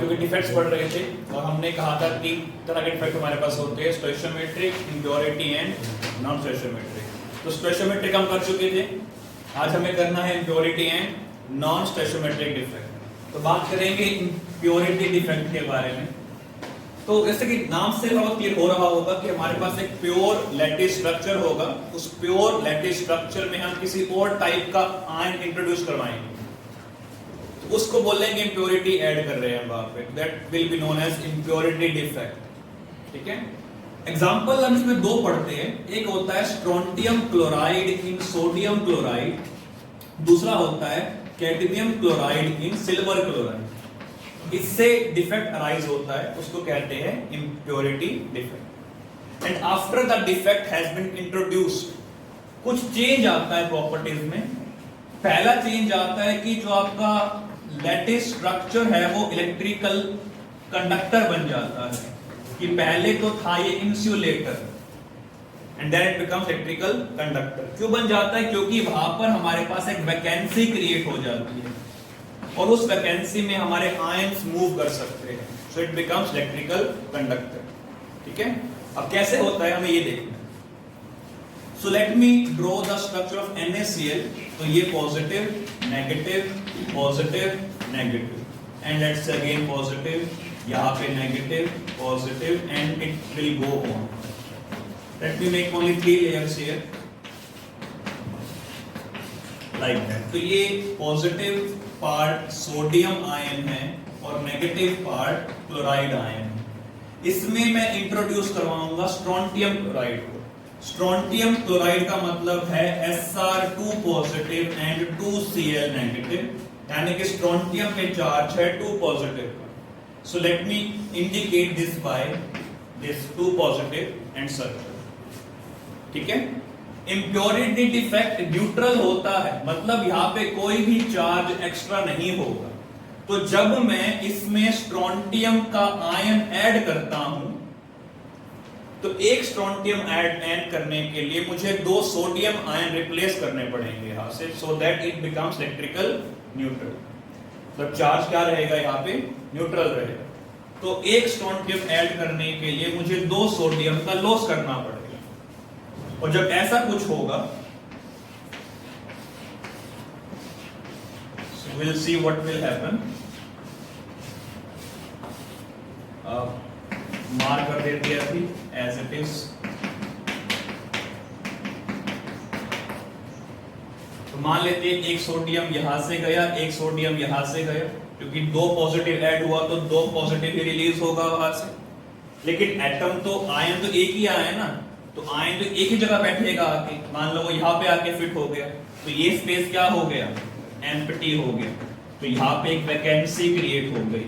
क्योंकि डिफेक्ट्स पढ़ रहे थे और हमने कहा था तीन तरह के डिफेक्ट हमारे पास होते हैं, स्टोइशियोमेट्रिक, इम्प्योरिटी एंड नॉन स्टोइशियोमेट्रिक। तो स्टोइशियोमेट्रिक हम कर चुके थे, आज हमें करना है इम्प्योरिटी एंड नॉन स्टोइशियोमेट्रिक डिफेक्ट। तो बात करेंगे इम्प्योरिटी डिफेक्ट के बारे में। तो जैसे कि नाम से बहुत क्लियर हो रहा होगा कि हमारे पास एक प्योर लैटिस स्ट्रक्चर होगा, उस प्योर लैटिस स्ट्रक्चर में हम किसी और टाइप का आयन इंट्रोड्यूस करवाएंगे, तो उसको बोलेंगे इम्प्योरिटी ऐड कर रहे हैं वहां पे, that will be known as impurity defect. ठीक है, एग्जांपल हम इसमें दो पढ़ते हैं, एक होता है strontium chloride in sodium chloride, दूसरा होता है cadmium chloride in silver chloride. इससे डिफेक्ट अराइज होता है, उसको कहते हैं impurity defect. And after the defect has been introduced, कुछ चेंज आता है प्रॉपर्टीज में। पहला चेंज आता है कि जो आपका लैटिस स्ट्रक्चर है वो इलेक्ट्रिकल कंडक्टर बन जाता है, कि पहले तो था ये insulator and then it becomes electrical conductor. क्यों बन जाता है? क्योंकि वहां पर हमारे पास एक वैकेंसी क्रिएट हो जाती है और उस वैकेंसी में हमारे आयंस मूव कर सकते हैं, so it becomes electrical conductor. ठीक है, अब कैसे होता है हमें ये देखना है। So let me draw the structure of NaCl। तो ये positive negative positive negative and let's again positive, यहाँ पे negative positive and it will go on. Let me make only 3 layers here like that. तो ये positive part sodium ion है और negative part chloride ion है। इसमें मैं introduce करवाऊंगा स्ट्रोंटियम क्लोराइड को। स्ट्रोंटियम क्लोराइड का मतलब है Sr2 positive and 2Cl negative, यानी कि स्ट्रोंटियम में चार्ज है 2 positive. So let me indicate this by this 2 positive and circle. ठीक है, इम्प्योरिटी डिफेक्ट न्यूट्रल होता है, मतलब यहां पे कोई भी चार्ज एक्स्ट्रा नहीं होगा। तो जब मैं इसमें स्ट्रोंटियम का आयन ऐड करता हूं, तो एक स्ट्रोंटियम ऐड करने के लिए मुझे 2 सोडियम आयन रिप्लेस करने पड़ेंगे यहां से, so that it becomes electrical neutral. तो चार्ज क्या रहेगा यहां पे? न्यूट्रल रहेगा। तो एक स्ट्रोंटियम ऐड करने के लिए मुझे 2 सोडियम का लॉस करना पड़ेगा। और जब ऐसा कुछ होगा, so we'll see what will happen. Mark कर देते हैं अभी as it is. तो मान लेते हैं एक सोडियम यहां से गया, एक सोडियम यहां से गया, क्योंकि 2 पॉजिटिव ऐड हुआ तो 2 पॉजिटिव ही रिलीज होगा वहां से। लेकिन एटम तो आयन तो एक ही आया है ना, तो आयन तो एक ही जगह बैठेगा आके, मान लो वो यहाँ पे आके फिट हो गया, तो ये स्पेस क्या हो गया? एम्प्टी हो गया। तो यहाँ पे एक वैकेंसी क्रिएट हो गई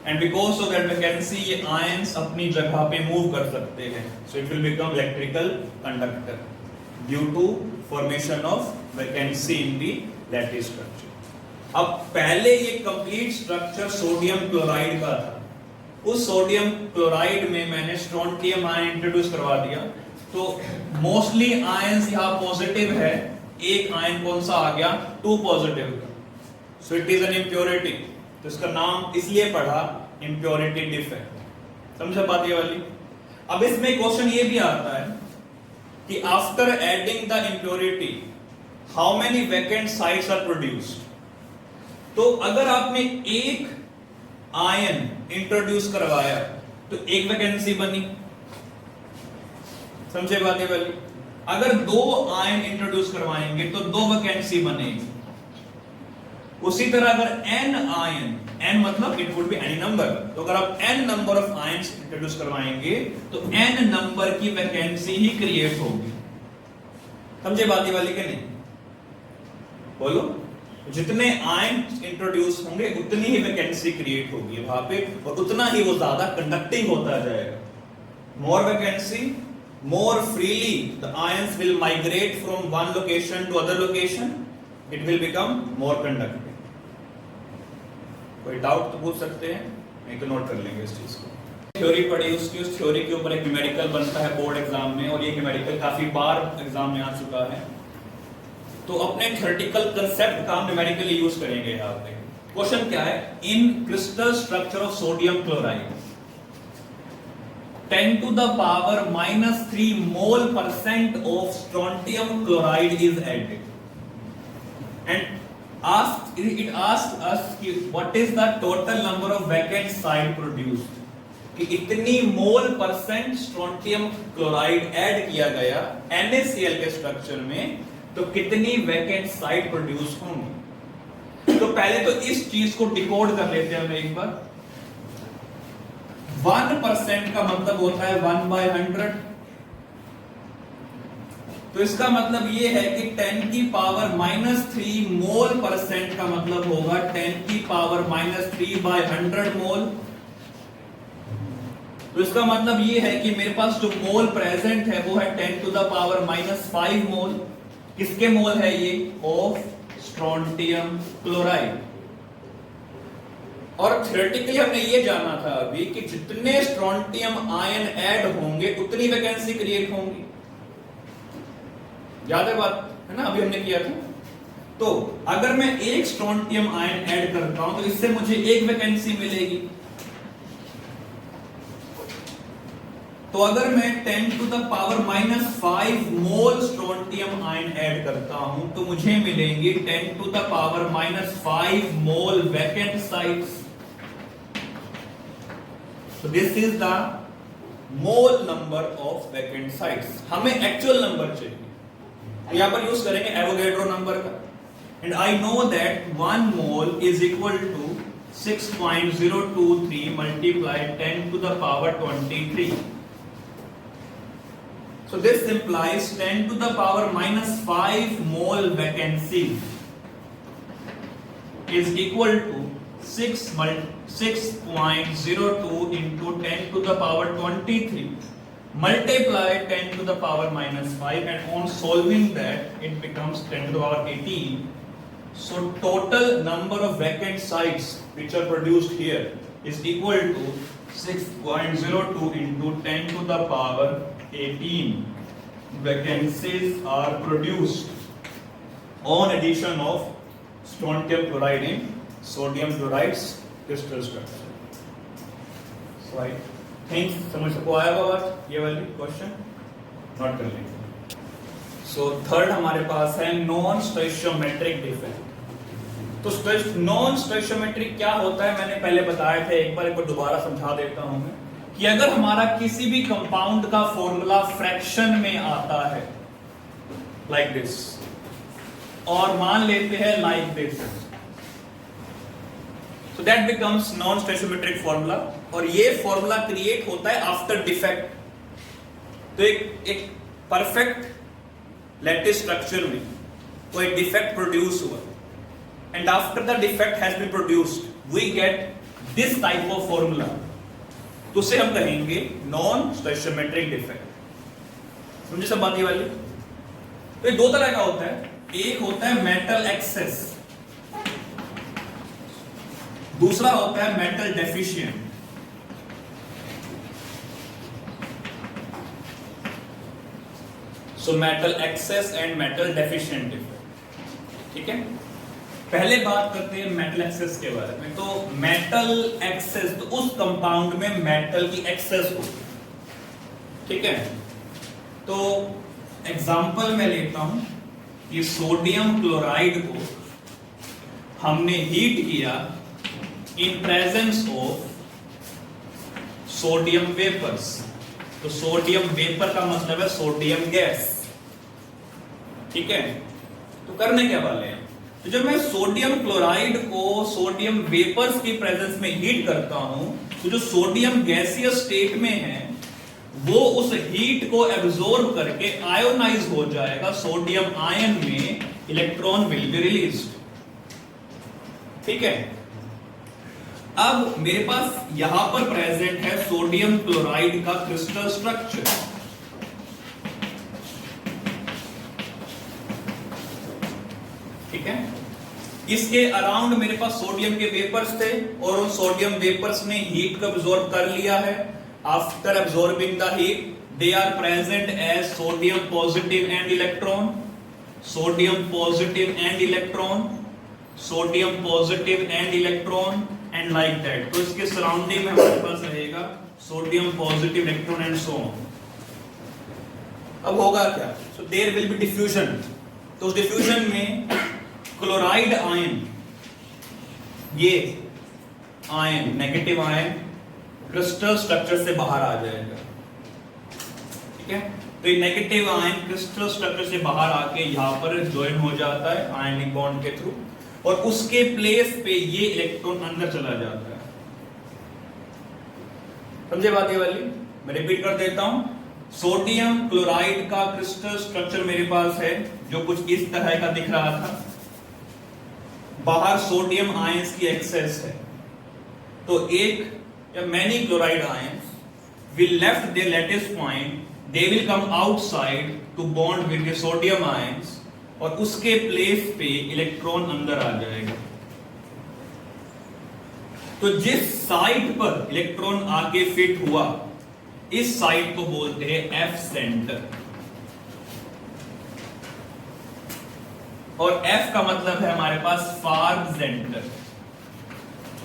and because of that vacancy ये आयंस अपनी जगह पे मूव कर सकते हैं, so it will become electrical conductor due to formation of vacancy in the lattice structure. अब पहले ये कंप्लीट स्ट्रक्चर सोडियम क्लोराइड का था, उस सोडियम क्लोराइड में मैंने स्ट्रोंटियम आयन इंट्रोड्यूस करवा दिया, तो मोस्टली आयंस यहाँ पॉजिटिव है, एक आयन कौन सा आ गया? 2 पॉजिटिव का, सो इट इज एन इम्प्योरिटी। तो इसका नाम इसलिए पढ़ा इम्प्योरिटी डिफेक्ट। समझा बात ये वाली? अब इसमें क्वेश्चन ये भी आता है कि after adding the impurity how many vacant sites are produced. तो अगर आपने एक आयन इंट्रोड्यूस करवाया तो एक वैकेंसी बनी, समझे बात ये वाली? अगर 2 आयन इंट्रोड्यूस करवाएंगे तो 2 वैकेंसी बनेगी। उसी तरह अगर n आयन, n मतलब it would be any number, तो अगर आप n number of ions introduce करवाएंगे तो n नंबर की वैकेंसी ही क्रिएट होगी। समझे बात ये वाली कि नहीं? बोलो, जितने आयन इंट्रोड्यूस होंगे उतनी ही वैकेंसी क्रिएट होगी वहां पे, और उतना ही वो ज्यादा कंडक्टिंग होता जाएगा। More vacancy, more freely the ions will migrate from one location to other location, it will become more conducting. कोई डाउट तो पूछ सकते हैं, नहीं तो नोट कर लेंगे इस चीज को। थ्योरी पढ़ी, उसकी उस थ्योरी के ऊपर एक न्यूमेरिकल बनता है बोर्ड एग्जाम में, और ये न्यूमेरिकल काफी बार एग्जाम में आ चुका है। तो अपने थ्योरेटिकल कंसेप्ट का न्यूमेरिकली यूज करेंगे यहाँ पे। क्वेश्चन क्या है, in crystal structure of sodium chloride 10 to the power -3 mole percent of strontium chloride is added and it asked us कि what is the total number of vacant site produced, कि इतनी मोल percent strontium chloride add किया गया NaCl के structure में तो कितनी vacant site produce होंगी। तो पहले तो इस चीज को डिकोड कर लेते हैं हम एक बार। 1% का मतलब होता है 1/100, तो इसका मतलब ये है कि 10 की पावर -3 मोल परसेंट का मतलब होगा 10 की पावर -3/100 मोल। तो इसका मतलब ये है कि मेरे पास जो मोल प्रेजेंट है वो है 10 to the power -5 मोल। किसके मोल है ये? Of strontium chloride. और थ्योरेटिकली हमने ये जाना था अभी कि जितने स्ट्रोंटियम आयन ऐड होंगे उतनी वैकेंसी क्रिएट होंगी। याद है बात, है ना? अभी हमने किया था। तो अगर मैं एक स्ट्रोंटियम आयन ऐड करता हूं तो इससे मुझे एक वैकेंसी मिलेगी। तो अगर मैं 10 to the power -5 mole strontium ion add करता हूं तो मुझे मिलेंगे 10 to the power -5 mole vacant sites. So this is the mole number of vacant sites। हमें एक्चुअल नंबर चाहिए, यहां पर यूज करेंगे एवोगैड्रो नंबर का। And I know that 1 mole is equal to 6.023 multiply 10 to the power 23। So this implies 10 to the power -5 mole vacancy is equal to 6.02 into 10 to the power 23 multiply 10 to the power -5, and on solving that it becomes 10 to the power 18. So total number of vacant sites which are produced here is equal to 6.02 into 10 to the power 18 vacancies are produced on addition of strontium chloride in sodium chloride's crystal structure। So I think समझ सबको आया होगा बात, ये वाली question note कर लेंगे। So third हमारे पास है नॉन स्टोइशियोमेट्रिक डिफेक्ट। तो नॉन स्टोइशियोमेट्रिक क्या होता है मैंने पहले बताया था, एक बार दोबारा समझा देता हूं मैं कि अगर हमारा किसी भी कंपाउंड का फॉर्मूला फ्रैक्शन में आता है लाइक दिस, और मान लेते हैं like this, so that becomes non stoichiometric formula। और ये फॉर्मूला क्रिएट होता है आफ्टर डिफेक्ट। तो एक परफेक्ट लैटिस स्ट्रक्चर में कोई डिफेक्ट प्रोड्यूस हुआ and after the defect has been produced we get this type of formula, तो उसे हम कहेंगे नॉन स्टोइशियोमेट्रिक डिफेक्ट। समझे सब बात ये वाली? तो ये दो तरह का होता है, एक होता है मेटल एक्सेस, दूसरा होता है metal deficient. So metal access and metal deficient defect. ठीक है, पहले बात करते हैं मेटल एक्सेस के बारे में। तो मेटल एक्सेस, तो उस कंपाउंड में मेटल की एक्सेस हो। ठीक है, तो एग्जांपल मैं लेता हूं कि सोडियम क्लोराइड को हमने हीट किया in presence of sodium vapours. तो सोडियम वेपर का मतलब है सोडियम गैस। ठीक है, तो करने क्या वाले हैं, तो जब मैं सोडियम क्लोराइड को सोडियम वेपर्स की प्रेजेंस में हीट करता हूं तो जो सोडियम गैसियस स्टेट में है वो उस हीट को एब्जॉर्ब करके आयोनाइज हो जाएगा, सोडियम आयन में इलेक्ट्रॉन विल बी रिलीज्ड। ठीक है, अब मेरे पास यहां पर प्रेजेंट है सोडियम क्लोराइड का क्रिस्टल स्ट्रक्चर। ठीक है, इसके अराउंड मेरे पास सोडियम के वेपर्स थे और उन सोडियम वेपर्स ने हीट को एब्जॉर्ब कर लिया है। After absorbing the heat they are present as sodium positive and electron, sodium positive and electron. Sodium positive and electron and like that. तो इसके सराउंडिंग में हमारे पास रहेगा sodium positive electron and so on. अब होगा क्या? So there will be diffusion. तो उस डिफ्यूजन में क्लोराइड आयन, ये ion negative ion crystal structure से बाहर आ जाएगा। ठीक है, तो ये नेगेटिव आयन क्रिस्टल स्ट्रक्चर से बाहर आके यहां पर ज्वाइन हो जाता है आयनिक बॉन्ड के थ्रू, और उसके प्लेस पे ये इलेक्ट्रॉन अंदर चला जाता है। समझे बात ये वाली? मैं रिपीट कर देता हूं। सोडियम क्लोराइड का क्रिस्टल स्ट्रक्चर मेरे पास है जो कुछ इस तरह का दिख रहा था। बाहर सोडियम आयंस की एक्सेस है, तो एक या many chloride ions will left their lattice point, they will come outside to bond with the sodium ions, और उसके प्लेस पे इलेक्ट्रॉन अंदर आ जाएगा। तो जिस साइट पर इलेक्ट्रॉन आके फिट हुआ, इस साइट को बोलते हैं एफ सेंटर। और एफ का मतलब है हमारे पास फार सेंटर।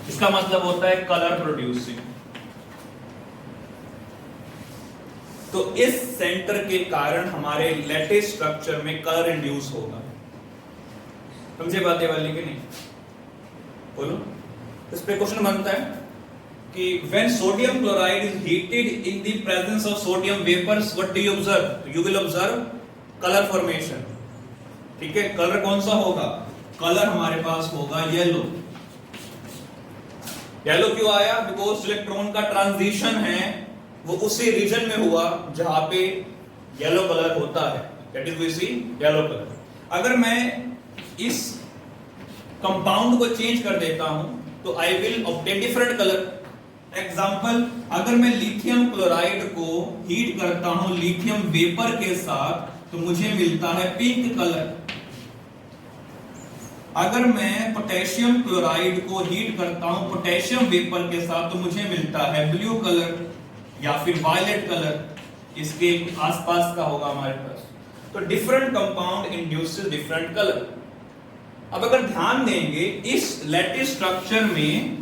इसका मतलब होता है कलर प्रोड्यूसिंग। तो इस सेंटर के कारण हमारे लैटिस स्ट्रक्चर में कलर इंड्यूस होगा। समझे बातें वाली कि नहीं? बोलो। इस पे क्वेश्चन बनता है कि when sodium chloride is heated in the presence of sodium vapors, what do you observe? You will observe color formation। ठीक है, कलर कौन सा होगा? कलर हमारे पास होगा येलो। येलो क्यों आया? बिकॉज इलेक्ट्रॉन का ट्रांजिशन है वो उसी रीजन में हुआ जहां पे येलो कलर होता है, that is we see yellow colour. अगर मैं इस कंपाउंड को चेंज कर देता हूं तो I will obtain different colour. Example, अगर मैं लिथियम क्लोराइड को हीट करता हूं लिथियम वेपर के साथ तो मुझे मिलता है पिंक कलर। अगर मैं पोटेशियम क्लोराइड को हीट करता हूं पोटेशियम वेपर के साथ तो मुझे मिलता है ब्लू कलर या फिर वायलेट कलर। इसके आसपास का होगा हमारे पास। तो different compound induces different colour. अब अगर ध्यान देंगे इस लैटिस स्ट्रक्चर में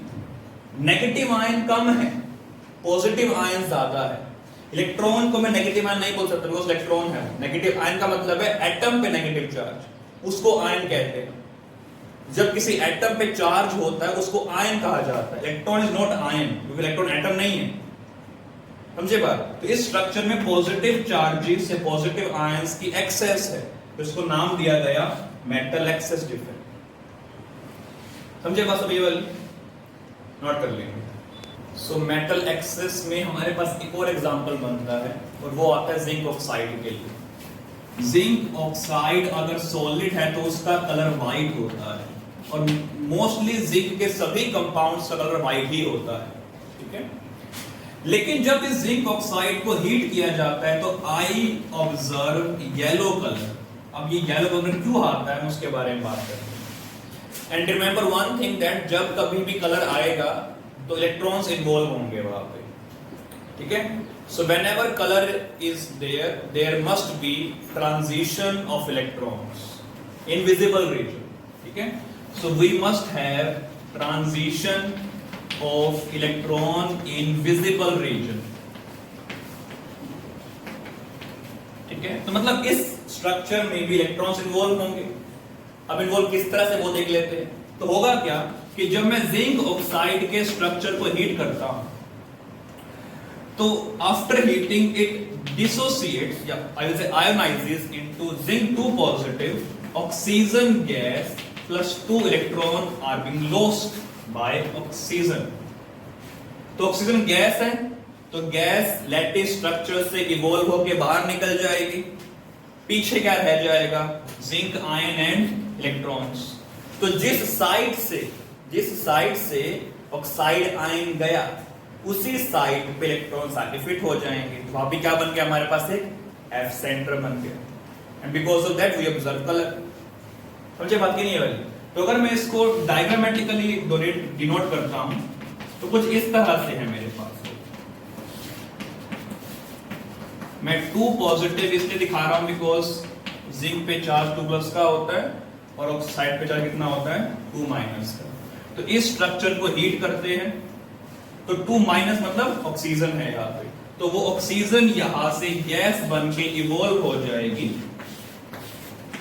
नेगेटिव आयन कम है, पॉजिटिव आयन ज्यादा है। इलेक्ट्रॉन को मैं नेगेटिव आयन नहीं बोल सकता बिकॉज़ इलेक्ट्रॉन है। नेगेटिव आयन का मतलब है एटम पे नेगेटिव चार्ज, उसको आयन कहते हैं। जब किसी एटम पे चार्ज होता है उसको आयन कहा जाता है। इलेक्ट्रॉन इज नॉट आयन, क्योंकि इलेक्ट्रॉन एटम नहीं है। समझे बात? तो इस स्ट्रक्चर में पॉजिटिव चार्जेस या पॉजिटिव आयंस की एक्सेस है, तो इसको नाम दिया गया मेटल एक्सेस डिफेक्ट। समझे बात सभी वाली? नोट कर लेंगे। सो मेटल एक्सेस में हमारे पास एक और एग्जांपल बनता है और वो आता है जिंक ऑक्साइड के लिए। जिंक ऑक्साइड अगर सॉलिड है तो उसका कलर व्हाइट होता है, और मोस्टली जिंक के सभी कंपाउंड्स का कलर व्हाइट ही होता है। ठीक है, लेकिन जब इस जिंक ऑक्साइड को हीट किया जाता है तो आई ऑब्जर्व येलो कलर। अब ये येलो कलर क्यों आता है, हम उसके बारे में बात करते हैं। And remember one thing that जब कभी भी कलर आएगा तो इलेक्ट्रॉन्स इन्वॉल्व होंगे वहां पे। ठीक है, so whenever colour is there, there must be transition of electrons in visible region. ठीक है, so we must have transition of electron in visible region। ठीक है, तो मतलब इस स्ट्रक्चर में भी इलेक्ट्रॉन्स इन्वॉल्व होंगे। अब इन्वॉल्व किस तरह से वो देख लेते हैं। तो होगा क्या कि जब मैं जिंक ऑक्साइड के स्ट्रक्चर को हीट करता हूं तो आफ्टर हीटिंग इट डिसोसिएट्स या I will say ionises into zinc 2 positive oxygen gas plus 2 electron are being lost by oxygen. तो ऑक्सीजन गैस है, तो गैस लैटिस स्ट्रक्चर से इवॉल्व होके बाहर निकल जाएगी। पीछे क्या रह जाएगा? Zinc ion and electrons. तो जिस साइड से ऑक्साइड आयन गया उसी साइड पे इलेक्ट्रॉन्स आके फिट हो जाएंगे। तो वहां भी क्या बन गया हमारे पास? एक एफ सेंटर बन गया। And because of that we observe colour. समझे बात की नहीं है वाली? तो अगर मैं इसको डायग्रामेटिकली डिनोट करता हूं तो कुछ इस तरह से है मेरे पास। मैं 2 पॉजिटिव इसलिए दिखा रहा हूं बिकॉज जिंक पे चार्ज 2 प्लस का होता है और ऑक्साइड पे चार्ज कितना होता है 2 माइनस का। तो इस स्ट्रक्चर को हीट करते हैं तो 2 माइनस मतलब ऑक्सीजन है यहाँ पे, तो वो ऑक्सीजन यहां से गैस बन के इवॉल्व हो जाएगी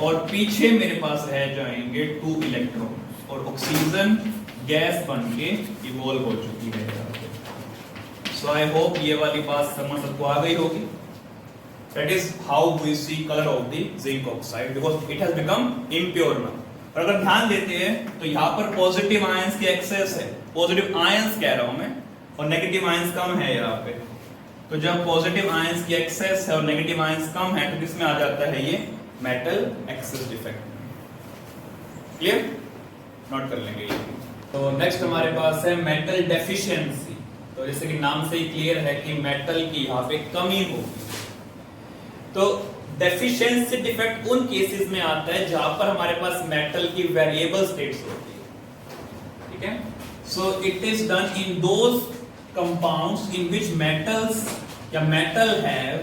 और पीछे मेरे पास रह जाएंगे 2 इलेक्ट्रॉन और ऑक्सीजन गैस बन के इवॉल्व हो चुकी है यहाँ पे। सो आई होप ये वाली बात समझ सबको आ गई होगी। That is how we see color of the zinc oxide because it has become impure now. और अगर ध्यान देते हैं तो यहाँ पर पॉजिटिव आयंस की एक्सेस है, पॉजिटिव आयंस कह रहा हूं मैं, और नेगेटिव आयंस कम है यहाँ पे। तो जब पॉजिटिव आयंस की एक्सेस है और नेगेटिव आयंस कम है तो किसमें आ जाता है ये metal access defect. Clear? Note कर लेंगे ये। तो नेक्स्ट हमारे पास है मेटल डेफिशिएंसी। तो जैसे कि नाम से ही क्लियर है कि मेटल की यहाँ पे कमी होगी। तो डेफिशिएंसी डिफेक्ट उन केसेस में आता है जहां पर हमारे पास मेटल की वेरिएबल स्टेट्स होती है। ठीक है? So it is done in those compounds in which metals या metal have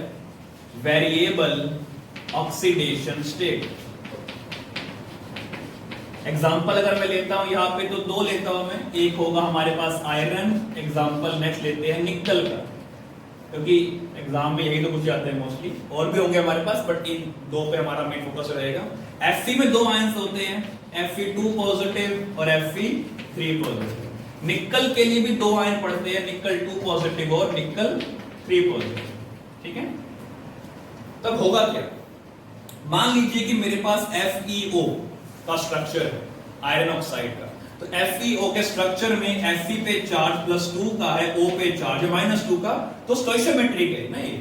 variable oxidation state. Example अगर मैं लेता हूं यहां पे तो 2 लेता हूं मैं। एक होगा हमारे पास आयरन, एग्जाम्पल नेक्स्ट लेते हैं निकल का, क्योंकि एग्जाम में यही तो कुछ आते हैं मोस्टली, और भी होंगे हमारे पास बट इन 2 पे हमारा मेन फोकस रहेगा। Fe में 2 आयंस होते हैं, Fe2 पॉजिटिव और Fe3 पॉजिटिव। निकल के लिए भी 2 आयन पड़ते हैं, निकल 2 पॉजिटिव और निकल 3 पॉजिटिव। ठीक है? तब होगा क्या? मान लीजिए कि मेरे पास FeO का स्ट्रक्चर है आयरन ऑक्साइड का। तो FeO के स्ट्रक्चर में Fe पे चार्ज +2 का है, O पे चार्ज है -2 का, तो स्टोइशियोमेट्रिक है ना ये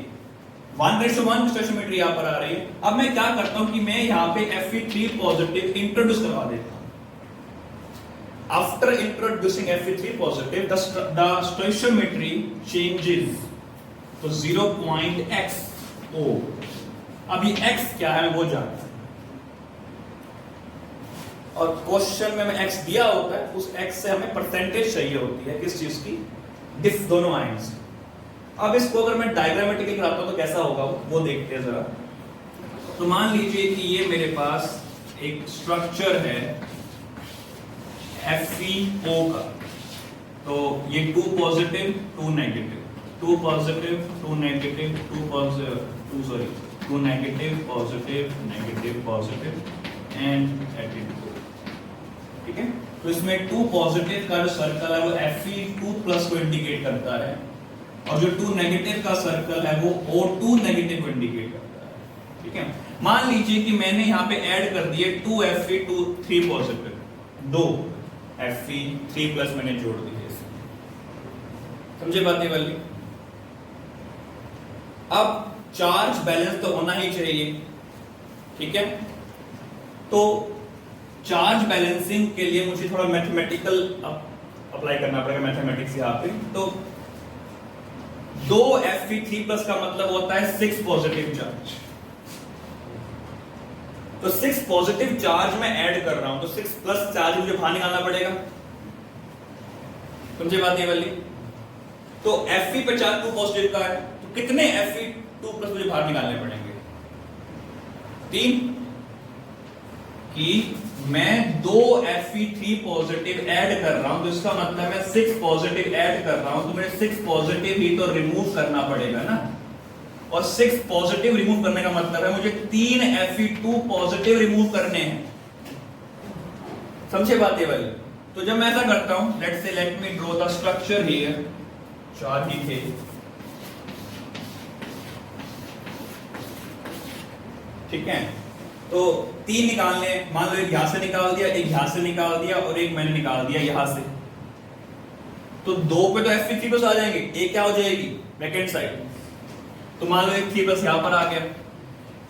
1:1 स्टोइशियोमेट्री यहां पर आ रही है। अब मैं क्या करता हूं कि मैं यहां पे Fe3 पॉजिटिव इंट्रोड्यूस करवा देता हूं। After introducing Fe3 positive the stoichiometry changes तो 0.xO। अब ये x क्या है मैं वो जानता हूं, और क्वेश्चन में x दिया होता है, उस x से हमें परसेंटेज चाहिए होती है किस चीज की, डिफ दोनों आयंस। अब इसको अगर मैं डायग्रामेटिकली कराता हूं तो कैसा होगा वो देखते हैं जरा। तो मान लीजिए कि ये मेरे पास एक स्ट्रक्चर है FeO का, तो ये 2 positive 2 negative, 2 positive 2 negative 2 negative positive negative positive and attitude. ठीक है? तो इसमें 2 पॉजिटिव का जो सर्कल है वो Fe2+ को इंडिकेट करता है, और जो 2 नेगेटिव का सर्कल है वो O2 नेगेटिव को इंडिकेट करता है। ठीक है? मान लीजिए कि मैंने यहाँ पे ऐड कर दिए 2 Fe3 पॉजिटिव, 2 Fe3+ मैंने जोड़ दिए इसमें। समझे बात ये वाली? अब चार्ज बैलेंस तो होना ही चाहिए। ठीक है? तो चार्ज बैलेंसिंग के लिए मुझे थोड़ा मैथमेटिकल अप्लाई करना पड़ेगा, मैथमेटिक्स यहाँ पे। तो 2 Fe3+ का मतलब होता है 6 पॉजिटिव चार्ज। तो 6 पॉजिटिव चार्ज मैं ऐड कर रहा हूं, तो 6+ चार्ज मुझे बाहर निकालना पड़ेगा। समझे बात ये वाली? तो Fe पे चार्ज 2 पॉजिटिव का है, तो कितने Fe2+ मुझे बाहर निकालने पड़ेंगे? 3। कि मैं 2 Fe3 पॉजिटिव ऐड कर रहा हूं, तो इसका मतलब मैं 6 पॉजिटिव ऐड कर रहा हूं, तो मुझे 6 पॉजिटिव ही तो रिमूव करना पड़ेगा ना। और 6 पॉजिटिव रिमूव करने का मतलब है मुझे 3 Fe2 पॉजिटिव रिमूव करने हैं। समझे बात ये वाली? तो जब मैं ऐसा करता हूं, let me draw the structure here, 4 ही थे। ठीक है? तो 3 निकालने, मान लो एक यहां से निकाल दिया, एक यहां से निकाल दिया और एक मैंने निकाल दिया यहां से, तो 2 पे तो Fe3+ आ जाएंगे, एक क्या हो जाएगी बैक हैंड साइड। तो मान लो एक 3+ यहां पर आ गया,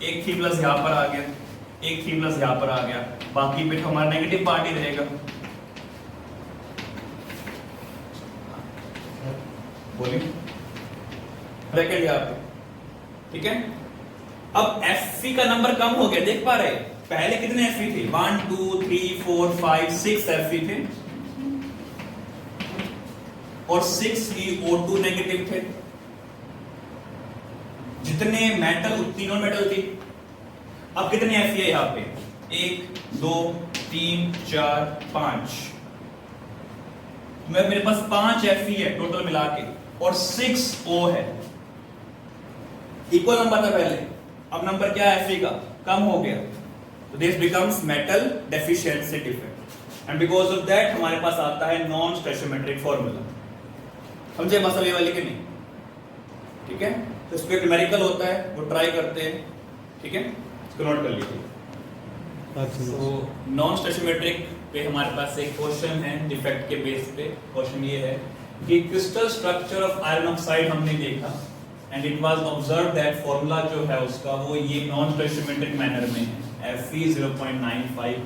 एक 3+ यहां पर आ गया, एक 3+ यहां पर आ गया, बाकी पे तो हमारा नेगेटिव पार्ट ही रहेगा। बोलिए ब्रैकेट यहां पे। ठीक है? अब Fe का नंबर कम हो गया, देख पा रहे? पहले कितने Fe थे? 1 2 3 4 5 6 Fe थे, और 6 ही O2 नेगेटिव थे। जितने मेटल उतनी नॉन मेटल थी। अब कितने Fe है यहाँ पे? 1 2 3 4 5, मेरे पास 5 Fe है टोटल मिला के और 6 O है। इक्वल नंबर था पहले, अब नंबर क्या है Fe का, कम हो गया, तो this becomes metal deficiency defect and because of that हमारे पास आता है नॉन स्टोइचियोमेट्रिक फार्मूला। समझे मसले वाले के नहीं? ठीक है, तो इसमें न्यूमेरिकल होता है, वो ट्राई करते हैं। ठीक है, इसको नोट कर लीजिए। तो नॉन स्टोइचियोमेट्रिक पे हमारे पास एक क्वेश्चन है डिफेक्ट के बेस पे। क्वेश्चन ये है कि crystal structure of iron oxide हमने देखा and it was observe that formula जो है उसका वो ये नॉन स्टोइचियोमेट्रिक मैनर में है, Fe 0.95।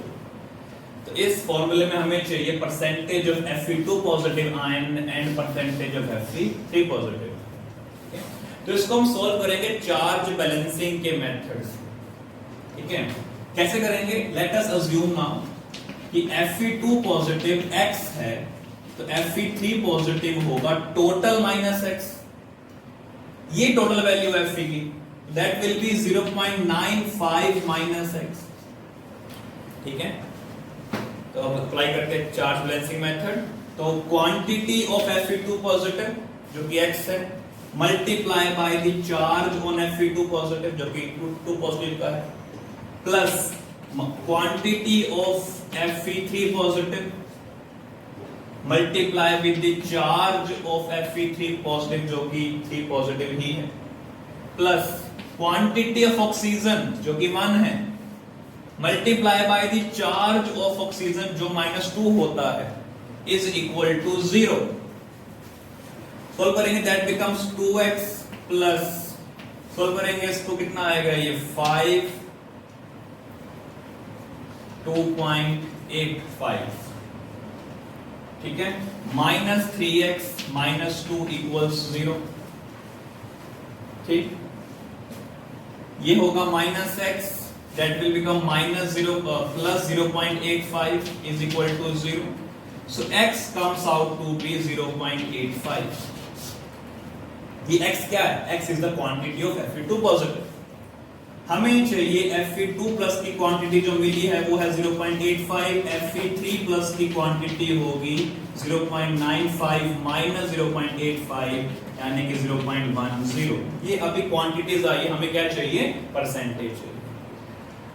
तो इस फार्मूले में हमें चाहिए percentage of Fe2 positive ion and percentage of Fe3 positive. तो इसको हम सॉल्व करेंगे चार्ज बैलेंसिंग के मेथड से। ठीक है, कैसे करेंगे? लेट अस अज्यूम नाउ कि Fe2 पॉजिटिव x है तो Fe3 पॉजिटिव होगा टोटल माइनस x। ये टोटल वैल्यू है Fe की, that will B 0.95 minus x। ठीक है, तो अब अप्लाई करते हैं चार्ज बैलेंसिंग मेथड। तो क्वांटिटी ऑफ Fe2 पॉजिटिव जो कि x है multiply by the charge on Fe2 positive जो कि 2 पॉजिटिव का है, plus quantity of Fe3 positive multiply with the charge of Fe3 positive जो कि 3 पॉजिटिव ही है, प्लस क्वांटिटी ऑफ ऑक्सीजन जो कि 1 है multiply by the charge of oxygen जो -2 होता है इज इक्वल टू 0। सोल्व करेंगे that becomes 2x plus solve करेंगे इसको कितना आएगा ये 5 2.85। ठीक है, -3x -2 इक्वल्स 0। ठीक, ये होगा -x that will become -0 plus 0.85 is equal to 0, so x comes out to be 0.85। ये x क्या है? x is the quantity of Fe2 positive। हमें चाहिए Fe2 प्लस की क्वांटिटी जो मिली है वो है 0.85, Fe3 प्लस की क्वांटिटी होगी 0.95 माइनस 0.85 यानी कि 0.10। ये अभी क्वांटिटीज आई, हमें क्या चाहिए? परसेंटेज चाहिए।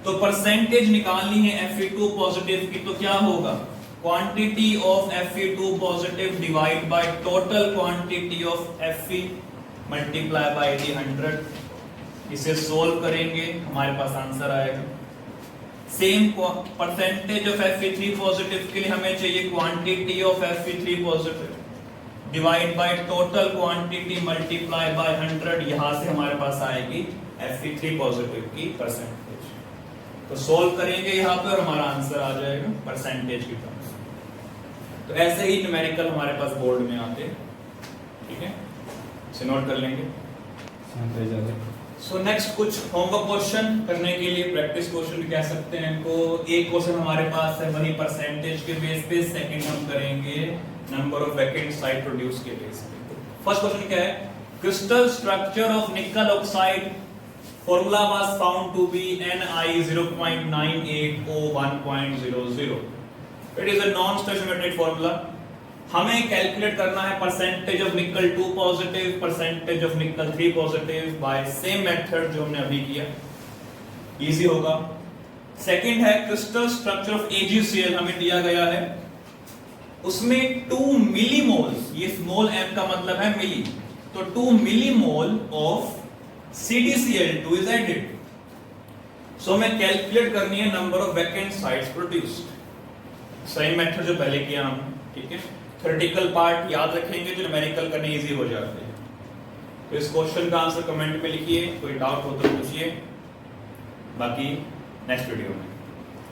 तो परसेंटेज निकालनी है Fe2 पॉजिटिव की, तो क्या होगा? Quantity of Fe2 positive divide by total quantity of Fe multiply by 100। इसे सोल्व करेंगे हमारे पास आंसर आएगा। Same percentage of Fe3 positive के लिए हमें चाहिए quantity of Fe3 positive divide by total quantity multiply by 100। यहां से हमारे पास आएगी Fe3 पॉजिटिव की परसेंटेज। तो सोल्व करेंगे यहां पर और हमारा आंसर आ जाएगा परसेंटेज की टर्म्स। तो ऐसे ही न्यूमेरिकल हमारे पास बोर्ड में आते हैं। ठीक है, इसे नोट कर लेंगे। सो नेक्स्ट कुछ होमवर्क क्वेश्चन करने के लिए, प्रैक्टिस क्वेश्चन भी कह सकते हैं इनको। एक क्वेश्चन हमारे पास है वही परसेंटेज के बेस पे, सेकंड हम करेंगे number of vacant site produce के बेस पे। फर्स्ट क्वेश्चन क्या है? Crystal structure of nickel oxide formula was found to be Ni 0.98 O 1.00। It is a non stoichiometric formula. हमें कैलकुलेट करना है परसेंटेज ऑफ निकल 2 पॉजिटिव, परसेंटेज ऑफ निकल 3 positive bye same method जो हमने अभी किया। इजी होगा। सेकंड है क्रिस्टल स्ट्रक्चर ऑफ AgCl हमें दिया गया है, उसमें 2 मिलीमोल्स, ये स्मॉल m का मतलब है मिली, तो 2 millimole of CdCl2 is added. So हमें कैलकुलेट करनी है number of vacant sites produced. Same method जो पहले किया हमने। ठीक है, थ्योरेटिकल पार्ट याद रखेंगे जो न्यूमेरिकल करने इजी हो जाते हैं। तो इस क्वेश्चन का आंसर कमेंट में लिखिए, कोई डाउट हो तो पूछिए, बाकी नेक्स्ट वीडियो में।